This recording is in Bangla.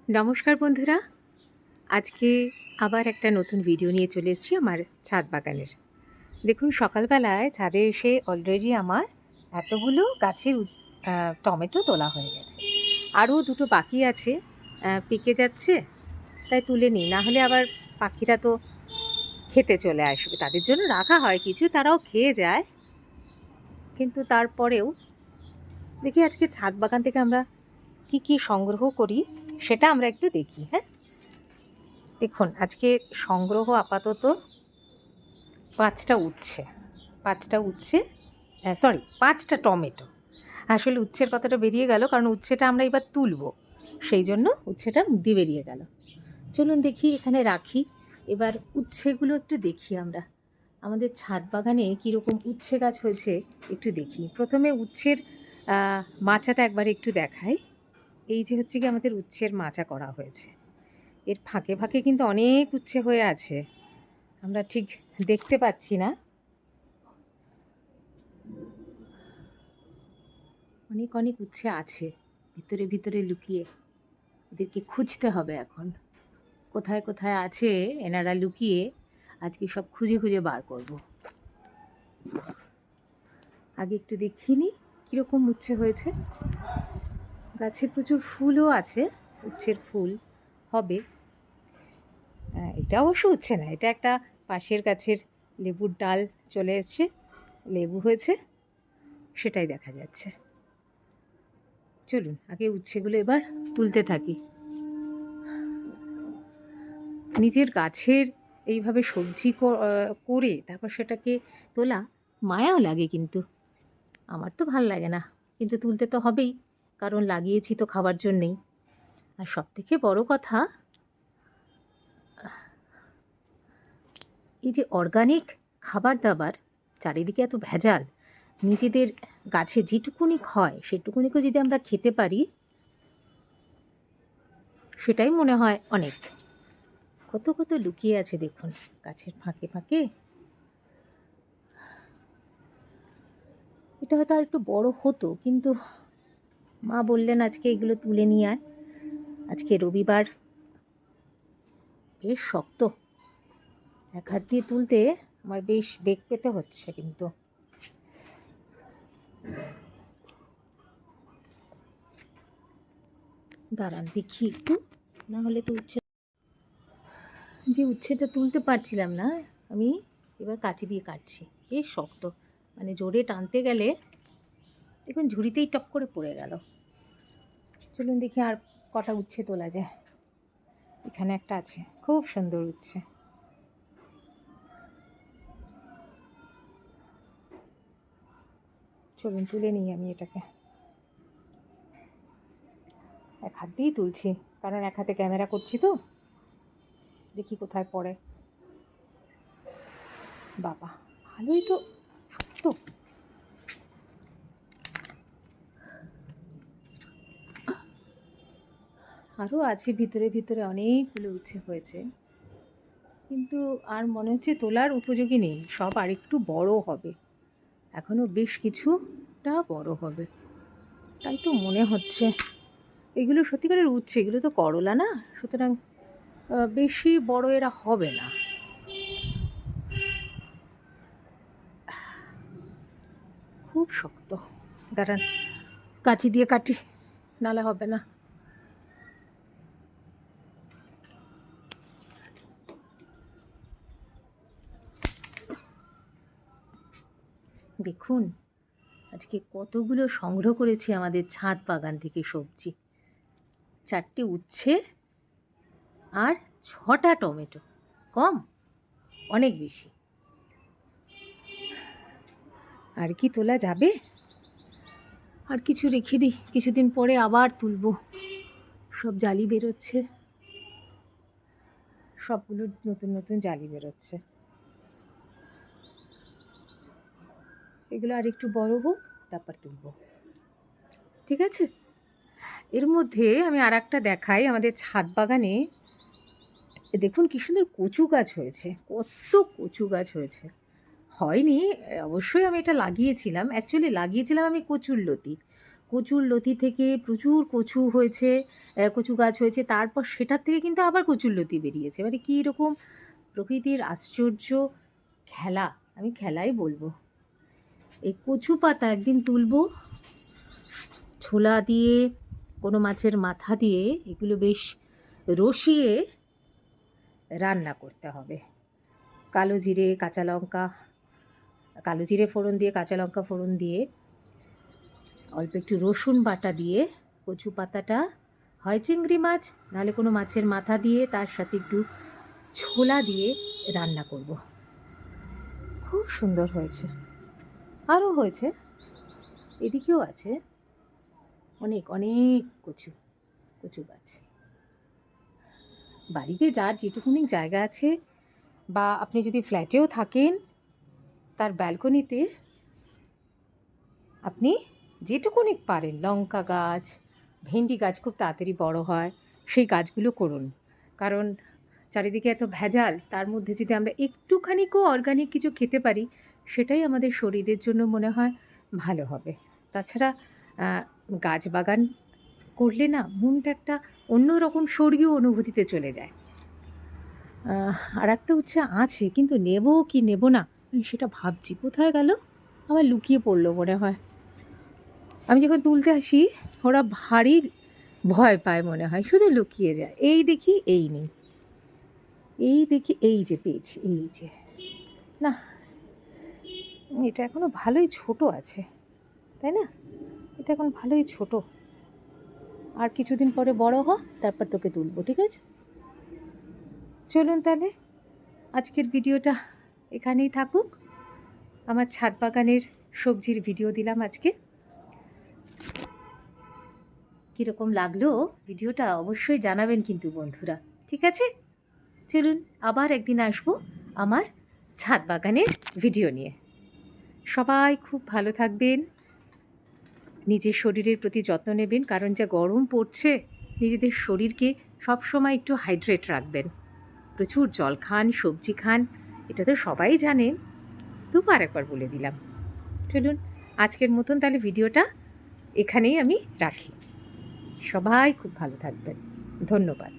নমস্কার বন্ধুরা, আজকে আবার একটা নতুন ভিডিও নিয়ে চলে এসেছি আমার ছাদ বাগানের। দেখুন, সকালবেলায় ছাদে এসে অলরেডি আমার এতগুলো গাছের টমেটো তোলা হয়ে গেছে। আরও দুটো বাকি আছে, পেকে যাচ্ছে, তাই তুলে নিই, না হলে আবার পাখিরা তো খেতে চলে আসবে। তাদের জন্য রাখা হয় কিছু, তারাও খেয়ে যায়, কিন্তু তারপরেও দেখি আজকে ছাদ বাগান থেকে আমরা কি কি সংগ্রহ করি সেটা আমরা একটু দেখি। হ্যাঁ, দেখুন, আজকে সংগ্রহ আপাতত পাঁচটা উচ্ছে, সরি, 5টা টমেটো। আসলে উচ্ছের কথাটা বেরিয়ে গেল, কারণ উচ্ছেটা আমরা এবার তুলব, সেই জন্য উচ্ছেটা দিয়ে বেরিয়ে গেল। চলুন দেখি, এখানে রাখি। এবার উচ্ছেগুলো একটু দেখি আমরা আমাদের ছাদ বাগানে কীরকম উচ্ছে গাছ হয়েছে একটু দেখি। প্রথমে উচ্ছের মাচাটা একবার একটু দেখাই। এই যে হচ্ছে কি আমাদের উচ্ছের মাচা করা হয়েছে, এর ফাঁকে ফাঁকে কিন্তু অনেক উচ্ছে হয়ে আছে, আমরা ঠিক দেখতে পাচ্ছি না। অনেক অনেক উচ্ছে আছে ভিতরে ভিতরে লুকিয়ে, এদেরকে খুঁজতে হবে এখন। কোথায় কোথায় আছে এনারা লুকিয়ে, আজকে সব খুঁজে খুঁজে বার করব। আগে একটু দেখিয়ে নিই কীরকম উচ্ছে হয়েছে। গাছে প্রচুর ফুলও আছে, উচ্ছের ফুল হবে। এটা অবশ্য উচ্ছে না, এটা একটা পাশের গাছের লেবুর ডাল চলে এসছে, লেবু হয়েছে, সেটাই দেখা যাচ্ছে। চলুন আগে উচ্ছেগুলো এবার তুলতে থাকি। নিজের গাছের এইভাবে সবজি করে তারপর সেটাকে তোলা মায়াও লাগে, কিন্তু আমার তো ভাল লাগে না, কিন্তু তুলতে তো হবেই, কারণ লাগিয়েছি তো খাবার জন্যেই। আর সবথেকে বড় কথা, এই যে অর্গানিক খাবার দাবার, চারিদিকে এত ভেজাল, নিজেদের গাছে যেটুকুনি হয় সেটুকুনিকে যদি আমরা খেতে পারি, সেটাই মনে হয় অনেক। কত কত লুকিয়ে আছে দেখুন গাছের ফাঁকে ফাঁকে। এটা হয়তো আর একটু বড় হতো, কিন্তু মা বললেন আজকে এগুলো তুলে নিয়ে আয়। আজকে রবিবার, বেশ শক্ত, এক হাত দিয়ে তুলতে আমার বেশ বেগ পেতে হচ্ছে। কিন্তু দাঁড়ান দেখি একটু, না হলে তো উচ্ছেটা তুলতে পারছিলাম না আমি, এবার কাঁচি দিয়ে কাটছি। বেশ শক্ত, মানে জোরে টানতে গেলে দেখুন ঝুড়িতেই টপ করে পড়ে গেল। চলুন দেখি আর কটা উচ্ছে তোলা যায়। এখানে একটা আছে, খুব সুন্দর উচ্ছে। চলুন তুলে নিই আমি এটাকে। এক হাত দিয়েই তুলছি, কারণ এক হাতে ক্যামেরা করছি তো, দেখি কোথায় পড়ে। বাবা, ভালোই তো শক্ত। আরও আছে ভিতরে ভিতরে, অনেকগুলো উচ্ছে হয়েছে, কিন্তু আর মনে হচ্ছে তোলার উপযোগী নেই, সব আর একটু বড় হবে, এখনও বেশ কিছুটা বড় হবে, তাই তো মনে হচ্ছে। এগুলো সত্যিকারের উচ্ছে, এগুলো তো করলা না, সুতরাং বেশি বড় এরা হবে না। খুব শক্ত, দাঁড়ান কাঁচি দিয়ে কাটি, নালে হবে না। দেখুন আজকে কতগুলো সংগ্রহ করেছি আমাদের ছাদ বাগান থেকে সবজি। 4টে উচ্ছে আর 6টা টমেটো, কম? অনেক বেশি। আর কি তোলা যাবে? আর কিছু রেখে দিই, কিছুদিন পরে আবার তুলব। সব জালি বেরোচ্ছে, সবগুলো নতুন নতুন জালি বেরোচ্ছে। এগুলো আর একটু বড় হোক, তারপর তুলব, ঠিক আছে? এর মধ্যে আমি আর একটা দেখাই, আমাদের ছাদ বাগানে দেখুন কি সুন্দর কচু গাছ হয়েছে, কত কচু গাছ হয়েছে। হয়নি, অবশ্যই আমি এটা লাগিয়েছিলাম, অ্যাকচুয়ালি লাগিয়েছিলাম আমি কচুর লতি। কচুর লতি থেকে প্রচুর কচু হয়েছে, কচু গাছ হয়েছে, তারপর সেটার থেকে কিন্তু আবার কচুর লতি বেরিয়েছে। মানে কী রকম প্রকৃতির আশ্চর্য খেলা, আমি খেলাই বলবো। এই কচু পাতা একদিন তুলবো, ছোলা দিয়ে, কোনো মাছের মাথা দিয়ে এগুলো বেশ রসিয়ে রান্না করতে হবে। কালো জিরে, কাঁচা লঙ্কা, কালো জিরে ফোড়ন দিয়ে, কাঁচা লঙ্কা ফোড়ন দিয়ে, অল্প একটু রসুন বাটা দিয়ে কচু পাতাটা, হয় চিংড়ি মাছ নাহলে কোনো মাছের মাথা দিয়ে, তার সাথে একটু ছোলা দিয়ে রান্না করব। খুব সুন্দর হয়েছে। আরও হয়েছে, এদিকেও আছে অনেক অনেক কচু গাছ। বাড়িতে যার যেটুকুনি জায়গা আছে, বা আপনি যদি ফ্ল্যাটেও থাকেন, তার ব্যালকনিতে আপনি যেটুকুনি পারেন, লঙ্কা গাছ, ভেন্ডি গাছ খুব তাড়াতাড়ি বড় হয়, সেই গাছগুলো করুন। কারণ চারিদিকে এত ভেজাল, তার মধ্যে যদি আমরা একটুখানিকও অর্গানিক কিছু খেতে পারি, সেটাই আমাদের শরীরের জন্য মনে হয় ভালো হবে। তাছাড়া গাছ বাগান করলে না মনটা একটা অন্যরকম স্বর্গীয় অনুভূতিতে চলে যায়। আর একটা উচ্ছে আছে, কিন্তু নেব কি নেব না সেটা ভাবছি। কোথায় গেল? আবার লুকিয়ে পড়লো মনে হয়। আমি যখন তুলতে আসি ওরা ভারী ভয় পায় মনে হয়, শুধু লুকিয়ে যায়। এই দেখি এই নেই, এই দেখি এই যে পেয়েছি, এই যে। না, এটা এখনও ভালোই ছোট আছে, তাই না? এটা এখন ভালোই ছোট। আর কিছুদিন পরে বড় হ, তারপর তোকে তুলবো, ঠিক আছে? চলুন তাহলে আজকের ভিডিওটা এখানেই থাকুক। আমার ছাদ বাগানের সবজির ভিডিও দিলাম আজকে। কীরকম লাগলো ভিডিওটা অবশ্যই জানাবেন কিন্তু বন্ধুরা, ঠিক আছে? চলুন আবার একদিন আসবো আমার ছাদ বাগানের ভিডিও নিয়ে। সবাই খুব ভালো থাকবেন, নিজের শরীরের প্রতি যত্ন নেবেন, কারণ যা গরম পড়ছে, নিজেদের শরীরকে সবসময় একটু হাইড্রেট রাখবেন। প্রচুর জল খান, সবজি খান, এটা তো সবাই জানেন, তবু আরেকবার বলে দিলাম। চলুন আজকের মতন তাহলে ভিডিওটা এখানেই আমি রাখি। সবাই খুব ভালো থাকবেন, ধন্যবাদ।